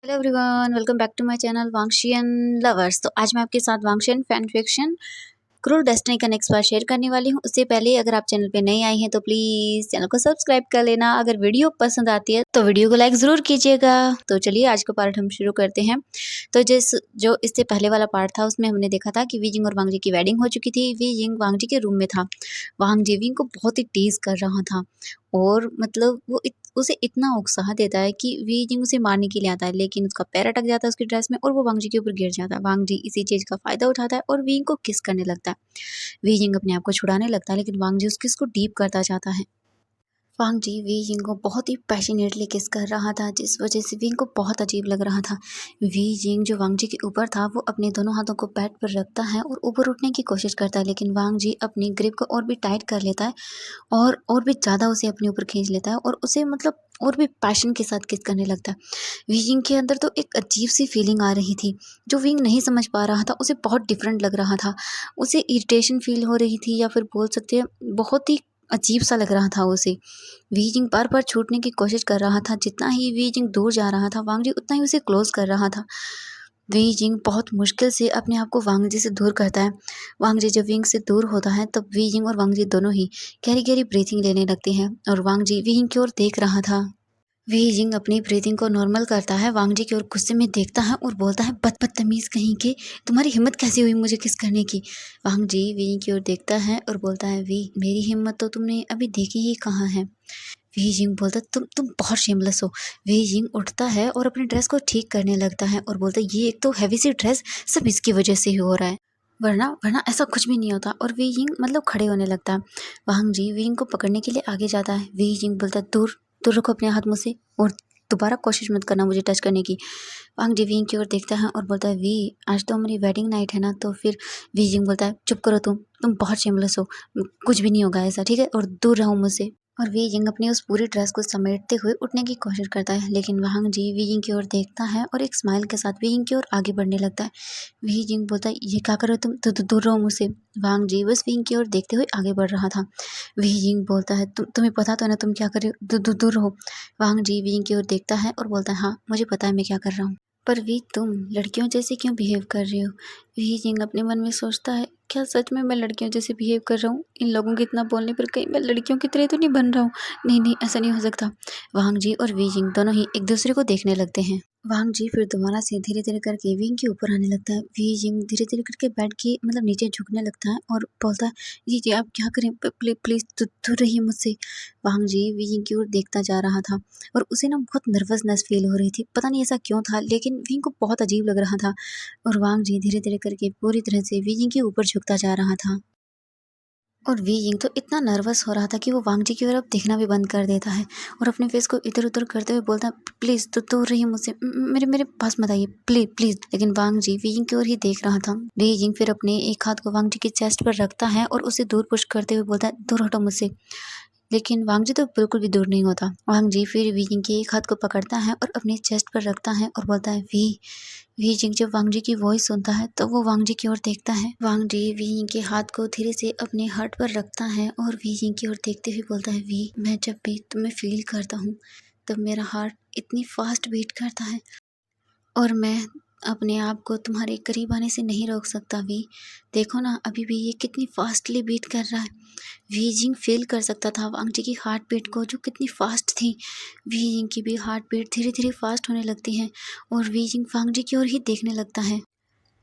Hello everyone, welcome back to my channel Wangxian lovers. तो आज मैं आपके साथ Wangxian fan fiction Cruel Destiny का नेक्स्ट पार्ट शेयर करने वाली हूँ। उससे पहले अगर आप चैनल पे नए आए हैं तो प्लीज चैनल को सब्सक्राइब कर लेना। अगर वीडियो पसंद आती है तो वीडियो को लाइक जरूर कीजिएगा। तो चलिए आज का पार्ट हम शुरू करते हैं। तो जो इससे पहले वाला पार्ट था उसमें हमने देखा था कि वी जिंग और वांग जी की वेडिंग हो चुकी थी। वी जिंग वांग जी के रूम में था। वांग जी विंग को बहुत ही टीज कर रहा था और मतलब उसे इतना उत्साह देता है कि वी जिंग उसे मारने के लिए आता है, लेकिन उसका पैर अटक जाता है उसकी ड्रेस में और वो वांग जी के ऊपर गिर जाता है। वांग जी इसी चीज का फायदा उठाता है और विंग को किस करने लगता है। वी जिंग अपने आप को छुड़ाने लगता है, लेकिन वांग जी उस किस को डीप करता जाता है। वांग जी वी जिंग को बहुत ही पैशनेटली किस कर रहा था, जिस वजह से विंग को बहुत अजीब लग रहा था। वी जिंग जो वांग जी के ऊपर था वो अपने दोनों हाथों को बेड पर रखता है और ऊपर उठने की कोशिश करता है, लेकिन वांग जी अपनी ग्रिप को और भी टाइट कर लेता है और भी ज़्यादा उसे अपने ऊपर खींच लेता है और उसे मतलब और भी पैशन के साथ किस करने लगता है। विंग के अंदर तो एक अजीब सी फीलिंग आ रही थी जो विंग नहीं समझ पा रहा था। उसे बहुत डिफरेंट लग रहा था, उसे इरिटेशन फील हो रही थी या फिर बोल सकते हैं बहुत ही अजीब सा लग रहा था उसे। वीजिंग बार बार छूटने की कोशिश कर रहा था। जितना ही वीजिंग दूर जा रहा था वांगजी उतना ही उसे क्लोज कर रहा था। वीजिंग बहुत मुश्किल से अपने आप को वांगजी से दूर करता है। वांगजी जब विंग से दूर होता है तब वीजिंग और वांगजी दोनों ही गहरी गहरी ब्रीथिंग लेने लगते हैं और वांगजी विंग की ओर देख रहा था। वी जिंग अपनी ब्रीथिंग को नॉर्मल करता है, वांग जी की ओर गुस्से में देखता है और बोलता है बदतमीज कहीं के, तुम्हारी हिम्मत कैसी हुई मुझे किस करने की। वांग जी वी की ओर देखता है और बोलता है वी मेरी हिम्मत तो तुमने अभी देखी ही कहाँ है। वी जिंग बोलता है तुम बहुत शेमलेस हो। वी जिंग उठता है और अपनी ड्रेस को ठीक करने लगता है और बोलता है ये एक तो हैवी सी ड्रेस, सब इसकी वजह से ही हो रहा है, वरना वरना ऐसा कुछ भी नहीं होता। और वी जिंग मतलब खड़े होने लगता है। वांग जी वी जिंग को पकड़ने के लिए आगे जाता है। वी जिंग बोलता है दूर दूर रखो अपने हाथ मुझसे और दोबारा कोशिश मत करना मुझे टच करने की। वांग जी विंग की ओर देखता है और बोलता है वी आज तो हमारी वेडिंग नाइट है ना। तो फिर वी जिंग बोलता है चुप करो, तुम बहुत शेमलेस हो, कुछ भी नहीं होगा ऐसा, ठीक है, और दूर रहो मुझसे। और वी जिंग अपनी उस पूरी ड्रेस को समेटते हुए उठने की कोशिश करता है, लेकिन वांग जी वी जिंग की ओर देखता है और एक स्माइल के साथ वी जिंग की ओर आगे बढ़ने लगता है। वी जिंग बोलता है ये क्या कर रहे हो तुम, दूर रहो मुझसे। वांग जी बस वी जिंग की ओर देखते हुए आगे बढ़ रहा था। वी जिंग बोलता है तुम्हें पता तो है ना तुम क्या कर रहे हो, दूर रहो। वांग जी वी जिंग की ओर देखता है और बोलता है हाँ मुझे पता है मैं क्या कर रहा हूँ, पर वी तुम लड़कियों जैसे क्यों बिहेव कर रहे हो। वी जिंग अपने मन में सोचता है क्या सच में मैं लड़कियों जैसे बिहेव कर रहा हूँ, इन लोगों के इतना बोलने पर कहीं मैं लड़कियों की तरह तो नहीं बन रहा हूँ। नहीं नहीं ऐसा नहीं हो सकता। वांग जी और वी जिंग दोनों ही एक दूसरे को देखने लगते हैं। वांग जी फिर दोबारा से धीरे धीरे करके विंग के ऊपर आने लगता है। वी जिंग धीरे धीरे करके बैठ के मतलब नीचे झुकने लगता है और बोलता है जी आप क्या करें, प्लीज प्लीज दूर रहिए मुझसे। वांग जी वी जिंग की ओर देखता जा रहा था और उसे ना बहुत नर्वसनेस फील हो रही थी, पता नहीं ऐसा क्यों था, लेकिन विंग को बहुत अजीब लग रहा था। और वांग जी धीरे धीरे करके पूरी तरह से वी जिंग के ऊपर झुकता जा रहा था। और वी जिंग तो इतना नर्वस हो रहा था कि वो वांग जी की तरफ देखना भी बंद कर देता है और अपने फेस को इधर उधर करते हुए बोलता है प्लीज तो दूर रहिए मुझसे, मेरे मेरे पास मत आइए प्लीज प्लीज। लेकिन वांग जी वी जिंग की ओर ही देख रहा था। वी जिंग फिर अपने एक हाथ को वांग जी की चेस्ट पर रखता है और उसे दूर पुश करते हुए बोलता है दूर हटो मुझसे। लेकिन वांग जी तो बिल्कुल भी दूर नहीं होता। वांग जी फिर वी जिंग के एक हाथ को पकड़ता है और अपने चेस्ट पर रखता है और बोलता है वी जिंग जब वांग जी की वॉइस सुनता है तो वो वांग जी की ओर देखता है। वांग जी वी जिंग के हाथ को धीरे से अपने हार्ट पर रखता है और वी जिंग की ओर देखते हुए बोलता है वी मैं जब भी तुम्हें फील करता हूँ तब मेरा हार्ट इतनी फास्ट बीट करता है और मैं अपने आप को तुम्हारे करीब आने से नहीं रोक सकता। वी देखो ना अभी भी ये कितनी फास्टली बीट कर रहा है। वी जिंग फील कर सकता था वांग जी की हार्ट बीट को जो कितनी फास्ट थी। वी जिंग की भी हार्ट बीट धीरे धीरे फास्ट होने लगती है और वी जिंग वांग जी की ओर ही देखने लगता है।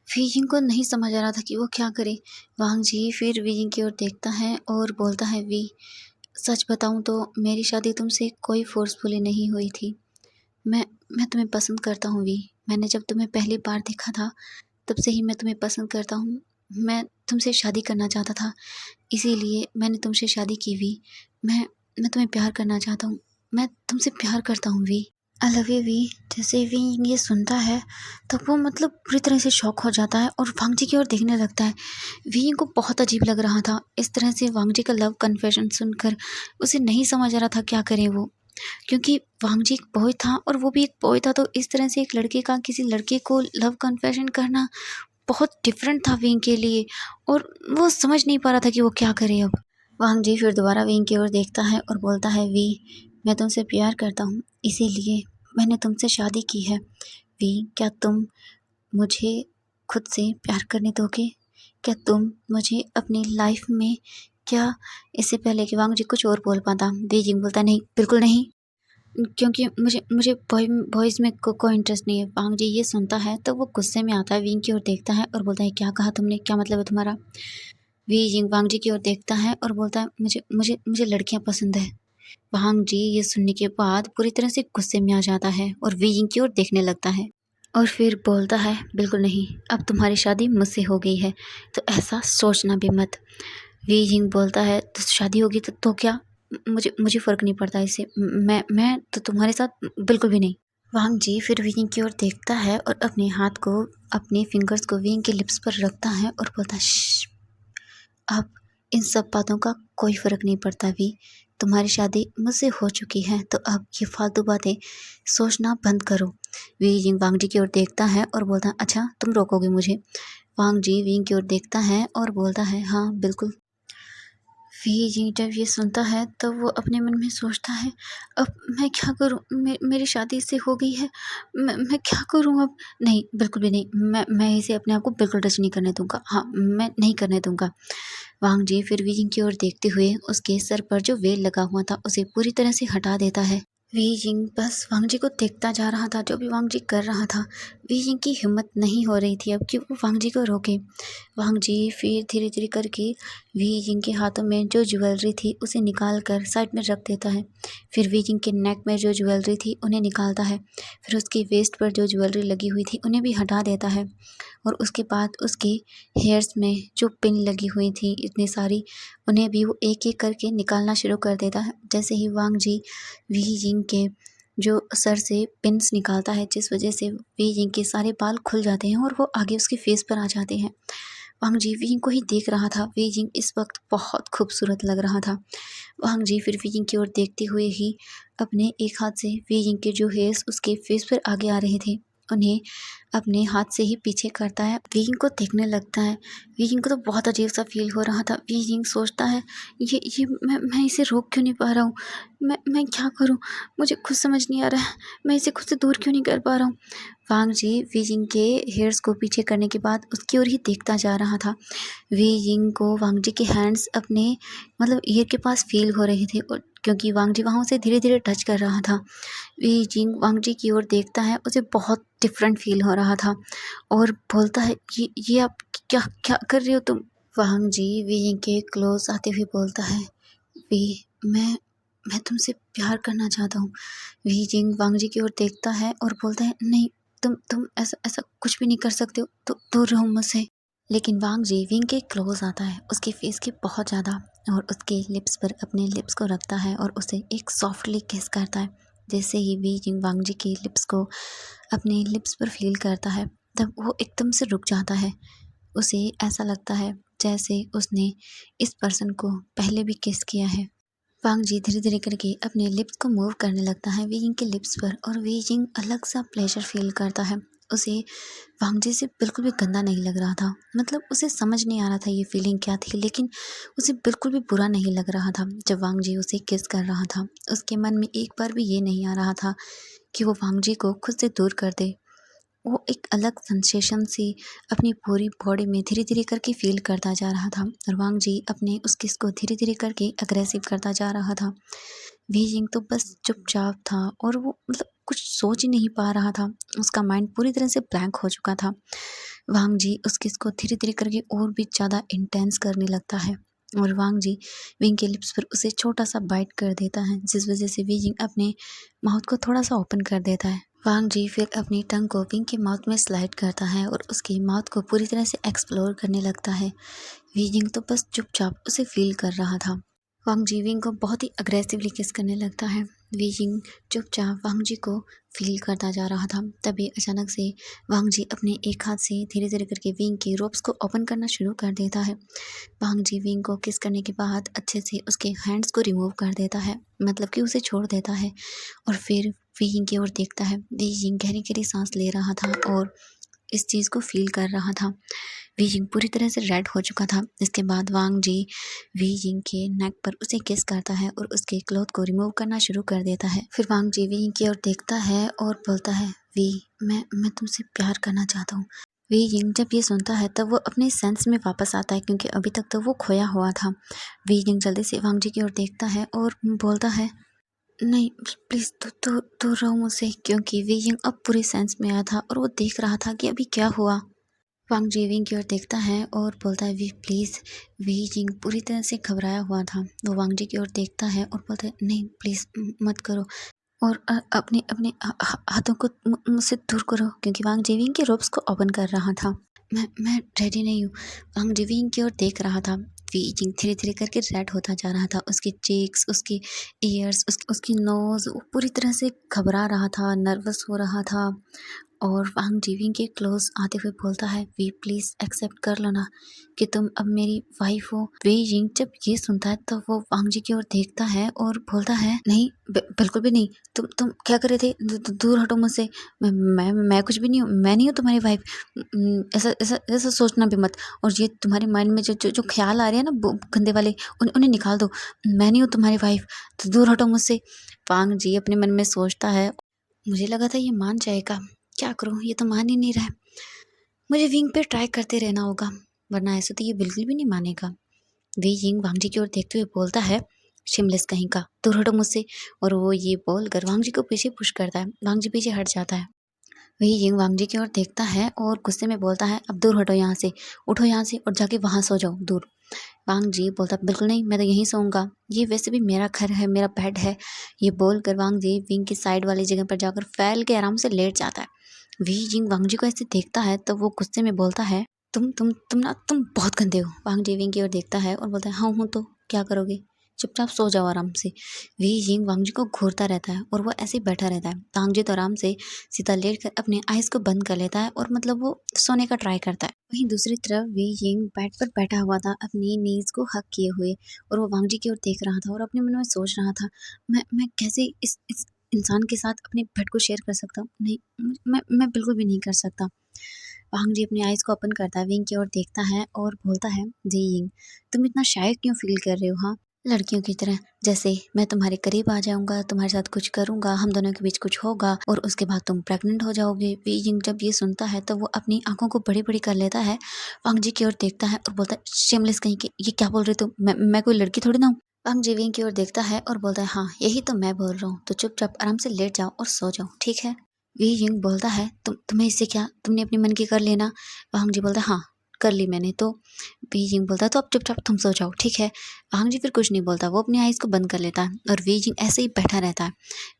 वी जिंग को नहीं समझ आ रहा था कि वो क्या करे। वांग जी फिर वी जिंग की ओर देखता है और बोलता है वी सच बताऊं तो मेरी शादी तुमसे कोई फोर्सफुली नहीं हुई थी। मैं मैं तुम्हें पसंद करता हूँ वी। मैंने जब तुम्हें पहली बार देखा था तब से ही मैं तुम्हें पसंद करता हूँ। मैं तुमसे शादी करना चाहता था, इसीलिए मैंने तुमसे शादी की वी। मैं मैं तुम्हें प्यार करना चाहता हूँ। मैं तुमसे प्यार करता हूँ V. I love you V. जैसे वी ये सुनता है तब वो मतलब पूरी तरह से शॉक हो जाता है और वांग जी की ओर देखने लगता है। वी को बहुत अजीब लग रहा था इस तरह से वांग जी का लव कन्फेशन सुनकर। उसे नहीं समझ आ रहा था क्या करे वो, क्योंकि वांग जी एक बॉय था और वो भी एक बॉय था, तो इस तरह से एक लड़के का किसी लड़के को लव कन्फेशन करना बहुत डिफरेंट था विंग के लिए और वो समझ नहीं पा रहा था कि वो क्या करे अब। वांग जी फिर दोबारा विंग की ओर देखता है और बोलता है वी मैं तुमसे प्यार करता हूँ, इसीलिए मैंने तुमसे शादी की है। वी, क्या तुम मुझे खुद से प्यार करने दोगे? क्या तुम मुझे अपनी लाइफ में, क्या इससे पहले कि वांग जी कुछ और बोल पाता, वी जिंग बोलता नहीं, बिल्कुल नहीं, क्योंकि मुझे मुझे बॉयज़ में कोई इंटरेस्ट नहीं है। वांग जी ये सुनता है तो वो गुस्से में आता है, विंग की ओर देखता है और बोलता है, क्या कहा तुमने, क्या मतलब है तुम्हारा? वी जिंग वांग जी की ओर देखता है और बोलता है, मुझे मुझे मुझे लड़कियां पसंद है। वांग जी ये सुनने के बाद पूरी तरह से गुस्से में आ जाता है और वी जिंग की ओर देखने लगता है और फिर बोलता है, बिल्कुल नहीं, अब तुम्हारी शादी मुझसे हो गई है, तो ऐसा सोचना भी मत। वी जिंग बोलता है, तो शादी होगी तो क्या, मुझे मुझे फ़र्क नहीं पड़ता इससे, मैं तो तुम्हारे साथ बिल्कुल भी नहीं। वांग जी फिर विंग की ओर देखता है और अपने हाथ को, अपने फिंगर्स को विंग के लिप्स पर रखता है और बोलता है, श्श, अब इन सब बातों का कोई फ़र्क नहीं पड़ता वी, तुम्हारी शादी मुझसे हो चुकी है, तो अब ये फालतू बातें सोचना बंद करो। वी जिंग वांग जी की ओर देखता है और बोलता है, अच्छा तुम रोकोगे मुझे? वांग जी विंग की ओर देखता है और बोलता है, हाँ बिल्कुल। वी जिंग जब ये सुनता है तो वो अपने मन में सोचता है, अब मैं क्या करूँ, मेरी शादी इससे हो गई है, मैं क्या करूँ अब? नहीं, बिल्कुल भी नहीं, मैं इसे अपने आप को बिल्कुल टच नहीं करने दूंगा, हाँ मैं नहीं करने दूंगा। वांग जी फिर वी जिंग की ओर देखते हुए उसके सर पर जो वेल लगा हुआ था उसे पूरी तरह से हटा देता है। वी जिंग बस वांग जी को देखता जा रहा था, जो भी वांग जी कर रहा था। वी जिंग की हिम्मत नहीं हो रही थी अब कि वो वांग जी को रोके। वांग जी फिर धीरे धीरे करके वी जिंग के हाथों में जो ज्वेलरी थी उसे निकाल कर साइड में रख देता है। फिर वी जिंग के नेक में जो ज्वेलरी थी उन्हें निकालता है। फिर उसकी वेस्ट पर जो ज्वेलरी लगी हुई थी उन्हें भी हटा देता है और उसके बाद उसके हेयर्स में जो पिन लगी हुई थी इतनी सारी, उन्हें भी वो एक एक करके निकालना शुरू कर देता है। जैसे ही वांग जी वी जिंग के जो सर से पिन्स निकालता है, जिस वजह से वी जिंग के सारे बाल खुल जाते हैं और वो आगे उसके फेस पर आ जाते हैं। वांग जी वी जिंग को ही देख रहा था। वी जिंग इस वक्त बहुत खूबसूरत लग रहा था। वांग जी फिर वी जिंग की ओर देखते हुए ही अपने एक हाथ से वी जिंग के जो हेयर्स उसके फेस पर आगे आ रहे थे उन्हें अपने हाथ से ही पीछे करता है। वी जिंग को देखने लगता है। वी जिंग को तो बहुत अजीब सा फील हो रहा था। वी जिंग सोचता है, ये मैं इसे रोक क्यों नहीं पा रहा हूँ, मैं क्या करूँ, मुझे खुद समझ नहीं आ रहा है, मैं इसे खुद से दूर क्यों नहीं कर पा रहा हूँ। वांग जी वी जिंग के हेयर्स को पीछे करने के बाद उसकी ओर ही देखता जा रहा था। वी जिंग को वांग जी के हैंड्स अपने मतलब ईयर के पास फील हो रहे थे और क्योंकि वांग जी वहाँ उसे धीरे धीरे टच कर रहा था। वी जिंग वांग जी की ओर देखता है, उसे बहुत डिफरेंट फील हो रहा था और बोलता है, ये आप क्या क्या कर रहे हो तुम? वांग जी वी जिंग के क्लोज आते हुए बोलता है, वी, मैं तुमसे प्यार करना चाहता हूँ। वी जिंग वांग जी की ओर देखता है और बोलता है, नहीं, तुम ऐसा ऐसा कुछ भी नहीं कर सकते हो, तो दूर रहो मुझसे। लेकिन वांग जी विंग के क्लोज आता है, उसके फेस के बहुत ज़्यादा, और उसके लिप्स पर अपने लिप्स को रखता है और उसे एक सॉफ्टली किस करता है। जैसे ही वी जिंग वांग जी के लिप्स को अपने लिप्स पर फील करता है तब वो एकदम से रुक जाता है। उसे ऐसा लगता है जैसे उसने इस पर्सन को पहले भी किस किया है। वांग जी धीरे धीरे करके अपने लिप्स को मूव करने लगता है वी जिंग के लिप्स पर और वी जिंग अलग सा प्लेजर फील करता है। उसे वांग जी से बिल्कुल भी गंदा नहीं लग रहा था, मतलब उसे समझ नहीं आ रहा था ये फीलिंग क्या थी, लेकिन उसे बिल्कुल भी बुरा नहीं लग रहा था जब वांग जी उसे किस कर रहा था। उसके मन में एक बार भी ये नहीं आ रहा था कि वो वांग जी को खुद से दूर कर दे। वो एक अलग सेंसेशन सी अपनी पूरी बॉडी में धीरे धीरे करके फील करता जा रहा था और वांग जी अपने उस किस को धीरे धीरे करके अग्रेसिव करता जा रहा था। वी जिंग तो बस चुपचाप था और वो मतलब कुछ सोच ही नहीं पा रहा था, उसका माइंड पूरी तरह से ब्लैंक हो चुका था। वांग जी उस किस को धीरे धीरे करके और भी ज़्यादा इंटेंस करने लगता है और वांग जी विंग के लिप्स पर उसे छोटा सा बाइट कर देता है, जिस वजह से वी जिंग अपने माउथ को थोड़ा सा ओपन कर देता है। वांग जी फिर अपनी टंग को विंग के माउथ में स्लाइड करता है और उसके माउथ को पूरी तरह से एक्सप्लोर करने लगता है। वी जिंग तो बस चुपचाप उसे फील कर रहा था। वांग जी विंग को बहुत ही अग्रेसिवली किस करने लगता है। वी जिंग चुपचाप वांग जी को फील करता जा रहा था। तभी अचानक से वांग जी अपने एक हाथ से धीरे धीरे करके विंग के रोप्स को ओपन करना शुरू कर देता है। वांग जी विंग को किस करने के बाद अच्छे से उसके हैंड्स को रिमूव कर देता है, मतलब कि उसे छोड़ देता है और फिर वी जिंग की ओर देखता है। वी जिंग गहरी गहरी सांस ले रहा था और इस चीज़ को फील कर रहा था। वी जिंग पूरी तरह से रेड हो चुका था। इसके बाद वांग जी वी जिंग के नेक पर उसे किस करता है और उसके क्लॉथ को रिमूव करना शुरू कर देता है। फिर वांग जी वी जिंग की ओर देखता है और बोलता है, वी, मैं तुमसे प्यार करना चाहता हूँ। वी यिंग जब ये सुनता है तब वो अपने सेंस में वापस आता है, क्योंकि अभी तक तो वो खोया हुआ था। वी यिंग जल्दी से वांग जी की ओर देखता है और बोलता है, नहीं प्लीज़ दूर रहो मुझसे, क्योंकि वी यिंग अब पूरे सेंस में आया था और वो देख रहा था कि अभी क्या हुआ। वांग जी विंग की ओर देखता है और बोलता है, वी प्लीज़। वी जिंग पूरी तरह से घबराया हुआ था। वो वांग जी की ओर देखता है और बोलता है, नहीं प्लीज़ मत करो, और अपने अपने हाथों को मुझसे दूर करो, क्योंकि वांग जी विंग के रोप्स को ओपन कर रहा था। मैं रेडी नहीं हूँ। वांग जी विंग की ओर देख रहा था। वी जिंग धीरे धीरे करके रेड होता जा रहा था। उसके चीक्स, उसकी ईयर्स, उसकी नोज, वो पूरी तरह से घबरा रहा था, नर्वस हो रहा था। और वांग जीविंग के क्लोज आते हुए बोलता है, वी प्लीज एक्सेप्ट कर लो ना कि तुम अब मेरी वाइफ हो। वी यिंग जब ये सुनता है तो वो वांग जी की ओर देखता है और बोलता है, नहीं बिल्कुल भी नहीं। तुम क्या कर रहे थे? दूर हटो मुझसे। मैं कुछ भी नहीं हूँ, मैं नहीं हूँ तुम्हारी वाइफ। ऐसा ऐसा ऐसा सोचना भी मत। और ये तुम्हारे माइंड में जो ख्याल आ रहे हैं ना गंदे वाले, उन्हें निकाल दो। मैं नहीं हूँ तुम्हारी वाइफ, तो दूर हटो मुझसे। वांग जी अपने मन में सोचता है, मुझे लगा था ये मान जाएगा, क्या करूँ, ये तो मान ही नहीं रहा है। मुझे विंग पे ट्राई करते रहना होगा, वरना ऐसे तो ये बिल्कुल भी नहीं मानेगा। वी यिंग वांग जी की ओर देखते हुए बोलता है, शिमलेस कहीं का, दूर हटो मुझसे। और वो ये बोलकर वांग जी को पीछे पुश करता है। वांग जी पीछे हट जाता है। वी यिंग वांग जी की ओर देखता है और गुस्से में बोलता है, अब दूर हटो यहाँ से, उठो यहाँ से और जाके वहाँ सो जाओ दूर। वांग जी बोलता, बिल्कुल नहीं, मैं तो यहीं सोऊंगा, ये वैसे भी मेरा घर है, मेरा बेड है। ये बोलकर वांग जी विंग की साइड वाली जगह पर जाकर फैल के आराम से लेट जाता है। वी जिंग वांग जी को ऐसे देखता है तो वो गुस्से में बोलता है, तुम बहुत गंदे हो। वांग जी विंग की ओर देखता है और बोलता है, हाँ हूँ तो क्या करोगे, चुपचाप सो जाओ आराम से। वी जिंग वांग जी को घूरता रहता है और वो ऐसे ही बैठा रहता है। वांग जी तो आराम से सीधा लेट कर अपने आइज को बंद कर लेता है और मतलब वो सोने का ट्राई करता है। वहीं दूसरी तरफ वी जिंग बेड पर बैठा हुआ था, अपनी नीज को हक किए हुए, और वो वांग जी की ओर देख रहा था और अपने मन में सोच रहा था, मैं कैसे इस इंसान के साथ अपने बेड को शेयर कर सकता हूँ? नहीं, मैं बिल्कुल भी नहीं कर सकता। वांग जी अपनी आइज़ को ओपन करता है, विंग की ओर देखता है और बोलता है, जी यिंग, तुम इतना शाय क्यों फील कर रहे हो? हाँ, लड़कियों की तरह, जैसे मैं तुम्हारे करीब आ जाऊंगा, तुम्हारे साथ कुछ करूंगा, हम दोनों के बीच कुछ होगा और उसके बाद तुम प्रेग्नेंट हो जाओगे। वी यिंग जब ये सुनता है तो वो अपनी आंखों को बड़ी बड़ी कर लेता है, वांग जी की ओर देखता है और बोलता है, शेमलेस कहीं के, ये क्या बोल रहे तुम? मैं कोई लड़की थोड़ी ना हूँ। वांग जी विंग की ओर देखता है और बोलता है, हाँ यही तो मैं बोल रहा हूँ, तो चुपचाप आराम से लेट जाओ और सो जाओ, ठीक है? वी यिंग बोलता है, तुम्हें इससे क्या, तुमने अपने मन की कर लेना। वांग जी बोलता है, हाँ कर ली मैंने तो। वी यिंग बोलता है, तो अब चुपचाप तुम सो जाओ, ठीक है? वांग जी फिर कुछ नहीं बोलता, वो अपनी आइज़ को बंद कर लेता है और वी यिंग ऐसे ही बैठा रहता है।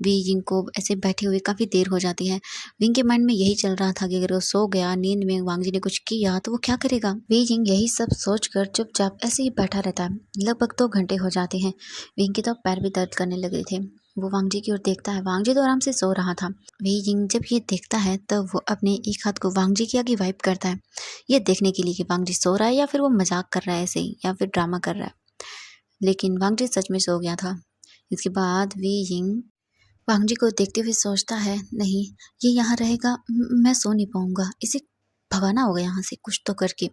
वी यिंग को ऐसे बैठे हुए काफ़ी देर हो जाती है। विंग के माइंड में यही चल रहा था कि अगर वो सो गया नींद में, वांग जी ने कुछ किया तो वो क्या करेगा। वी यिंग यही सब सोचकर चुपचाप ऐसे ही बैठा रहता है। लगभग 2 घंटे हो जाते हैं। विंग के तो पैर भी दर्द करने लगे थे। वो वांग जी की ओर देखता है, वांग जी तो आराम से सो रहा था। वी यिंग जब ये देखता है तब वो अपने एक हाथ को वांग जी के आगे वाइप करता है, ये देखने के लिए कि वांग जी सो रहा है या फिर वो मजाक कर रहा है ऐसे ही, या फिर ड्रामा कर रहा है। लेकिन वांग जी सच में सो गया था। इसके बाद वी यिंग वांग जी को देखते हुए सोचता है, नहीं ये यहाँ रहेगा, मैं सो नहीं पाऊंगा, इसे भगाना होगा यहाँ से कुछ तो करके।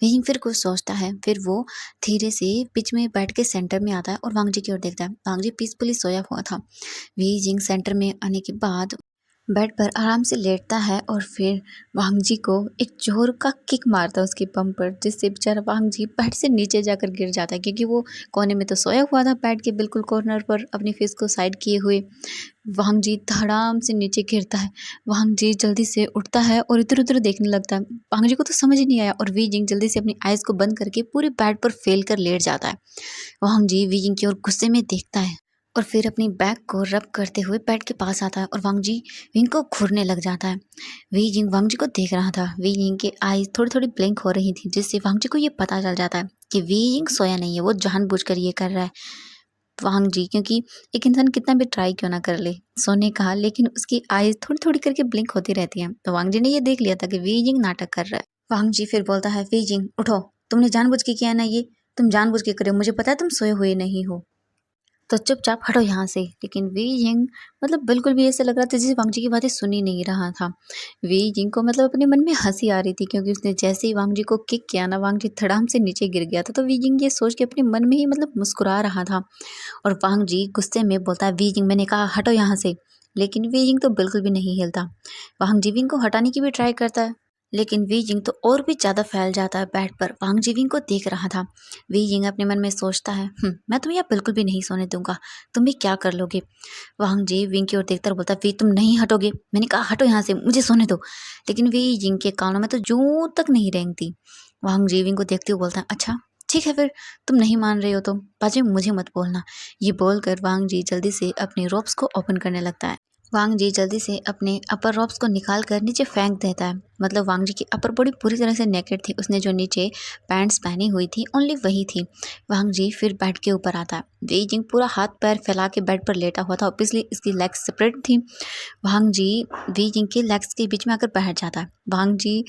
वहीं फिर कुछ सोचता है, फिर वो धीरे से बीच में बैठ के सेंटर में आता है और वांग जी की ओर देखता है। वांग जी पीसफुली सोया हुआ था। वी जिंग सेंटर में आने के बाद बेड पर आराम से लेटता है और फिर वांग जी को एक जोर का किक मारता है उसके बम पर, जिससे बेचारा वांग जी बेड से नीचे जाकर गिर जाता है, क्योंकि वो कोने में तो सोया हुआ था बेड के बिल्कुल कॉर्नर पर अपनी फेस को साइड किए हुए। वांग जी धड़ाम से नीचे गिरता है। वांग जी जल्दी से उठता है और इधर उधर देखने लगता है। वांग जी को तो समझ ही नहीं आया और वी जिंग जल्दी से अपनी आइज को बंद करके पूरे बेड पर फैल कर लेट जाता है। वांग जी वी जिंग की ओर गुस्से में देखता है और फिर अपनी बैक को रब करते हुए बेड के पास आता है और वांग जी विंग को घूरने लग जाता है। वी जिंग वांग जी को देख रहा था। वी जिंग की आईज थोड़ी थोड़ी ब्लिंक हो रही थी, जिससे वांग जी को ये पता चल जाता है कि वी जिंग सोया नहीं है, वो जानबूझकर ये कर रहा है। वांग जी, क्योंकि एक इंसान कितना भी ट्राई क्यों ना कर ले सोने का, लेकिन उसकी आईज थोड़ी थोड़ी करके ब्लिंक होती रहती है, तो वांग जी ने ये देख लिया था कि वी जिंग नाटक कर रहा है। वांग जी फिर बोलता है, वी जिंग उठो, तुमने जानबूझ के किया ना ये, तुम जानबूझ के करे हो, मुझे पता है तुम सोए हुए नहीं हो, तो चुपचाप हटो यहाँ से। लेकिन वी यिंग मतलब बिल्कुल भी ऐसा लग रहा था जैसे वांग जी की बातें सुन ही नहीं रहा था। वी यिंग को मतलब अपने मन में हंसी आ रही थी, क्योंकि उसने जैसे ही वांग जी को किक किया ना, वांग जी धड़ाम से नीचे गिर गया था। तो वी यिंग ये सोच के अपने मन में ही मतलब मुस्कुरा रहा था और वांग जी गुस्से में बोलता है, वी यिंग मैंने कहा हटो यहाँ से। लेकिन वी जिंग तो बिल्कुल भी नहीं हिलता। वांग जीविंग को हटाने की भी ट्राई करता है, लेकिन वी जिंग तो और भी ज्यादा फैल जाता है बेड पर। वांग जीविंग को देख रहा था। वी जिंग अपने मन में सोचता है, मैं तुम्हें यहाँ बिल्कुल भी नहीं सोने दूंगा, तुम भी क्या कर लोगे। वांग जी विंग की ओर देखकर बोलता है, वी तुम नहीं हटोगे, मैंने कहा हटो यहाँ से, मुझे सोने दो। लेकिन वी जिंग के कानों में तो जूं तक नहीं रेंगती। वांग जी विंग को देखते हुए बोलता है, अच्छा ठीक है, फिर तुम नहीं मान रहे हो तो बाद में मुझे मत बोलना। ये बोलकर वांग जी जल्दी से अपने रोप्स को ओपन करने लगता है। वांग जी जल्दी से अपने अपर रोप्स को निकाल कर नीचे फेंक देता है। मतलब वांग जी की अपर बॉडी पूरी तरह से नेकेड थी, उसने जो नीचे पैंट्स पहनी हुई थी ओनली वही थी। वांग जी फिर बेड के ऊपर आता है। वी जिंग पूरा हाथ पैर फैला के बेड पर लेटा हुआ था, ऑब्वियसली इसकी लेग्स सेपरेट थी। वांग जी वी जिंग के लेग्स के बीच में आकर बैठ जाता है। वांग जी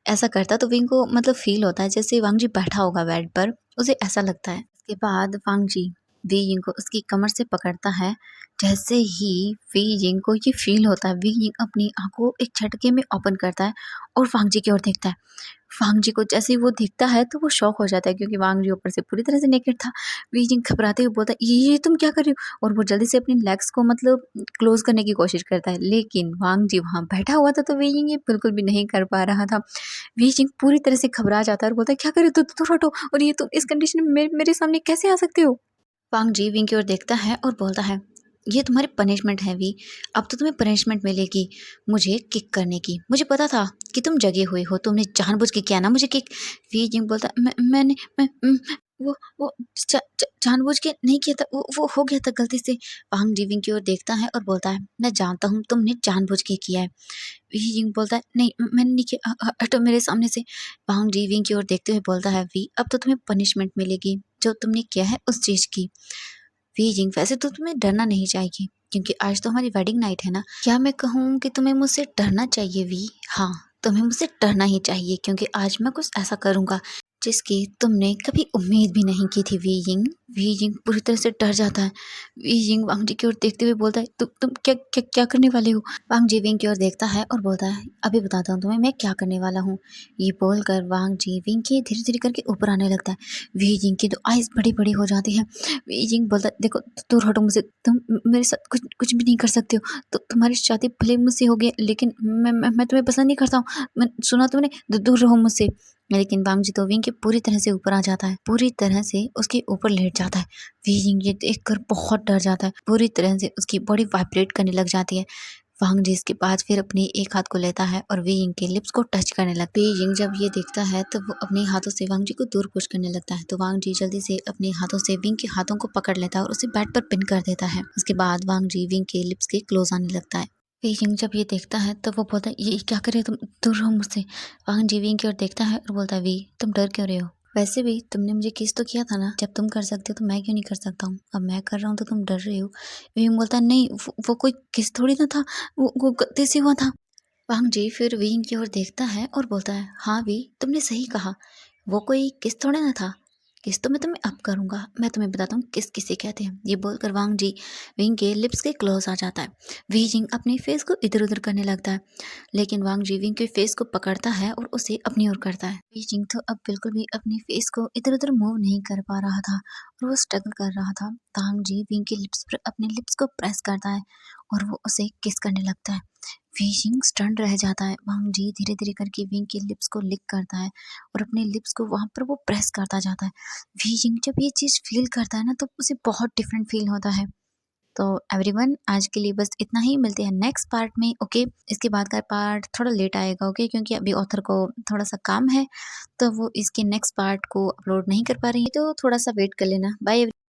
ऐसा करता तो विंग को मतलब फील होता है जैसे वांग जी बैठा होगा बेड पर, उसे ऐसा लगता है। इसके बाद वांग जी वी जिंग को उसकी कमर से पकड़ता है। जैसे ही वी जिंग को ये फील होता है, वी जिंग अपनी आंखों एक झटके में ओपन करता है और वांग जी की ओर देखता है। वांग जी को जैसे ही वो दिखता है तो वो शॉक हो जाता है, क्योंकि वांग जी ऊपर से पूरी तरह से नेकेड था। वी जिंग घबराते हुए बोलता है, ये तुम क्या कर रही हो, और वो जल्दी से अपनी लेग्स को मतलब क्लोज करने की कोशिश करता है, लेकिन वांग जी वहां बैठा हुआ था तो वी जिंग ये बिल्कुल भी नहीं कर पा रहा था। वी जिंग पूरी तरह से घबरा जाता है और बोलता है, क्या करे, तो दूर हटो, और ये तुम इस कंडीशन में मेरे सामने कैसे आ सकते हो। वांग जी विंग की ओर देखता है और बोलता है, ये तुम्हारी पनिशमेंट है वी, अब तो तुम्हें पनिशमेंट मिलेगी मुझे किक करने की। मुझे पता था कि तुम जगे हुए हो, तुमने जानबूझ के किया ना मुझे किक। वी जिंग बोलता है, मैंने वो जानबूझ के नहीं किया था, वो हो गया था गलती से। वांग जी विंग की ओर देखता है और बोलता है, मैं जानता हूँ तुमने जानबूझ के किया है। वी जिंग बोलता है, नहीं मैंने नहीं किया, हटो मेरे सामने से। वांग जी विंग की ओर देखते हुए बोलता है, वी अब तो तुम्हें पनिशमेंट मिलेगी जो तुमने किया है उस चीज की। वी जिंग वैसे तो तुम्हें डरना नहीं चाहिए, क्योंकि आज तो हमारी वेडिंग नाइट है ना। क्या मैं कहूँ कि तुम्हें मुझसे डरना चाहिए वी? हाँ, तुम्हें मुझसे डरना ही चाहिए, क्योंकि आज मैं कुछ ऐसा करूँगा जिसकी तुमने कभी उम्मीद भी नहीं की थी। वी जिंग पूरी तरह से डर जाता है। वी जिंग वांग जी की ओर देखते हुए बोलता है, तुम क्या क्या क्या करने वाले हो। वांग जी विंग की ओर देखता है और बोलता है, अभी बताता हूँ तुम्हें मैं क्या करने वाला हूँ। ये बोलकर वांग जी विंग की धीरे धीरे करके ऊपर आने लगता है। वी जिंग की तो आइज बड़ी बड़ी हो जाती है। वी जिंग बोलता है, देखो दूर हटो मुझसे, तुम मेरे साथ कुछ कुछ भी नहीं कर सकते हो। तो तुम्हारी शादी भले मुझसे हो गई, लेकिन मैं तुम्हें पसंद नहीं करता हूँ। मैं सुना तुमने, दूर रहो मुझसे। लेकिन वांग जी तो विंग के पूरी तरह से ऊपर आ जाता है, पूरी तरह से उसके ऊपर लेट जाता है। वी जिंग ये देखकर बहुत डर जाता है, पूरी तरह से उसकी बॉडी वाइब्रेट करने लग जाती है। वांग जी इसके बाद फिर अपने एक हाथ को लेता है और वी जिंग के लिप्स को टच करने लगता है। वी जिंग जब ये देखता है तो वो अपने हाथों से वांग जी को दूर पुश करने लगता है, तो वांग जी जल्दी से अपने हाथों से विंग के हाथों को पकड़ लेता है और उसे बेड पर पिन कर देता है। उसके बाद वांग जी विंग के लिप्स के क्लोज आने लगता है। वी जिंग जब ये देखता है तो वो बोलता है, ये क्या करे तुम, दूर रहो मुझसे। वांग जी विंग की ओर देखता है और बोलता है, वी तुम डर क्यों रहे हो? वैसे भी तुमने मुझे किस तो किया था ना, जब तुम कर सकते हो तो मैं क्यों नहीं कर सकता हूँ। अब मैं कर रहा हूँ तो तुम डर रहे हो। विंग बोलता है, नहीं वो कोई किस थोड़ी ना था, वो गलती से हुआ था। वांग जी फिर विंग की ओर देखता है और बोलता है, हाँ वी तुमने सही कहा, वो कोई किस थोड़े ना था। किस तो मैं तुम्हें अब करूंगा, मैं तुम्हें बताता हूँ किस किसे कहते हैं। ये बोलकर वांग जी विंग के लिप्स के क्लोज आ जाता है। वी जिंग अपने फेस को इधर उधर करने लगता है, लेकिन वांग जी विंग के फेस को पकड़ता है और उसे अपनी ओर करता है। वी जिंग तो अब बिल्कुल भी अपने फेस को इधर उधर मूव नहीं कर पा रहा था और वो स्ट्रगल कर रहा था। वांग जी विंग के लिप्स पर अपने लिप्स को प्रेस करता है और वो उसे किस करने लगता है। वी जिंग स्टन रह जाता है। वांग जी धीरे धीरे करके विंग के लिप्स को लिक करता है और अपने लिप्स को वहां पर वो प्रेस करता जाता है। वी जिंग जब ये चीज फील करता है ना तो उसे बहुत डिफरेंट फील होता है। तो एवरीवन आज के लिए बस इतना ही, मिलते हैं नेक्स्ट पार्ट में। ओके, इसके बाद का पार्ट थोड़ा लेट आएगा, ओके, क्योंकि अभी ऑथर को थोड़ा सा काम है तो वो इसके नेक्स्ट पार्ट को अपलोड नहीं कर पा रही है, तो थोड़ा सा वेट कर लेना। बाय।